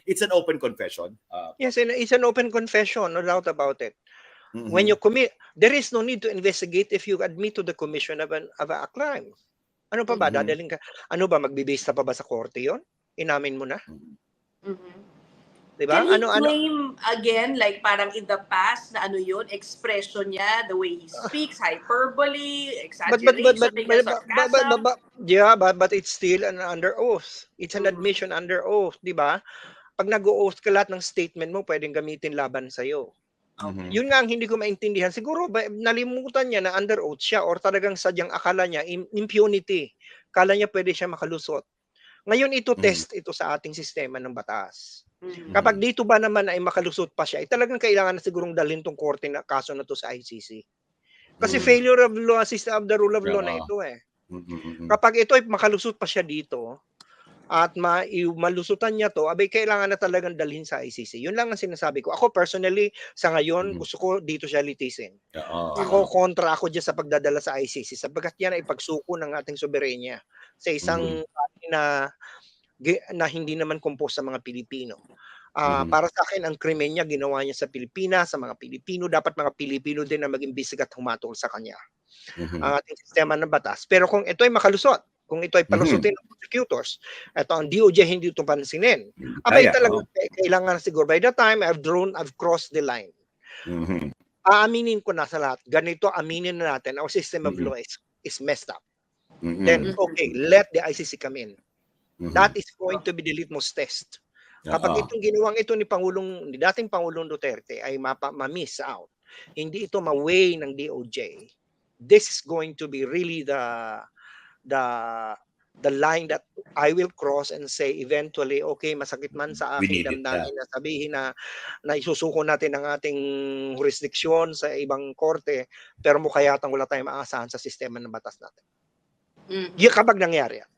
it's an open confession. Yes, and it's an open confession, no doubt about it. Mhm. When you commit, there is no need to investigate if you admit to the commission of a crime. Ano pa ba? Mhm. Dadaling ka? Ano ba? Magbibista pa ba sa korte yun? Inamin mo na? Diba? Can he claim again, like parang in the past, na ano yun, expression niya, the way he speaks, hyperbole, exaggeration, sarcasm? Yeah, but it's still an under oath. It's an admission under oath, di ba? Pag nag-o-oath ka, lahat ng statement mo pwedeng gamitin laban sa'yo. Yun nga ang hindi ko maintindihan. Siguro nalimutan niya na under oath siya or talagang sadyang akala niya impunity. Kala niya pwede siya makalusot. Ngayon ito test ito sa ating sistema ng batas. Kapag dito ba naman ay makalusot pa siya, talagang kailangan na sigurong dalhin tong korte na kaso na to sa ICC. Kasi failure of law, system of the rule of law na ito eh. Kapag ito ay makalusot pa siya dito, at malusutan niya to, abay kailangan na talagang dalhin sa ICC. Yun lang ang sinasabi ko. Ako personally, sa ngayon, gusto ko dito siya litisin. Ako, kontra ako dyan sa pagdadala sa ICC sapagkat yan ay pagsuko ng ating soberenya sa isang na hindi naman compose sa mga Pilipino. Para sa akin, ang krimen niya, ginawa niya sa Pilipinas, sa mga Pilipino, dapat mga Pilipino din na mag-imbestiga at humatol sa kanya. Ang ating sistema ng batas. Pero kung ito ay makalusot, kung ito ay palusutin ng prosecutors, ito ang DOJ hindi ito pansinin. Abay talagang kailangan siguro, by the time I've crossed the line. Aaminin ko na sa lahat, ganito aminin na natin, our system of law is messed up. Then, okay, let the ICC come in. That is going to be the litmus test. Kapag itong ginawang ito ni dating Pangulong Duterte ay ma-miss out, hindi ito ma-weigh ng DOJ, this is going to be really the line that I will cross and say eventually, okay, masakit man sa aking damdamin na sabihin na isusuko natin ang ating jurisdiksyon sa ibang korte, pero mukha yatang wala tayong maasahan sa sistema ng batas natin. Yung kapag nangyari yan.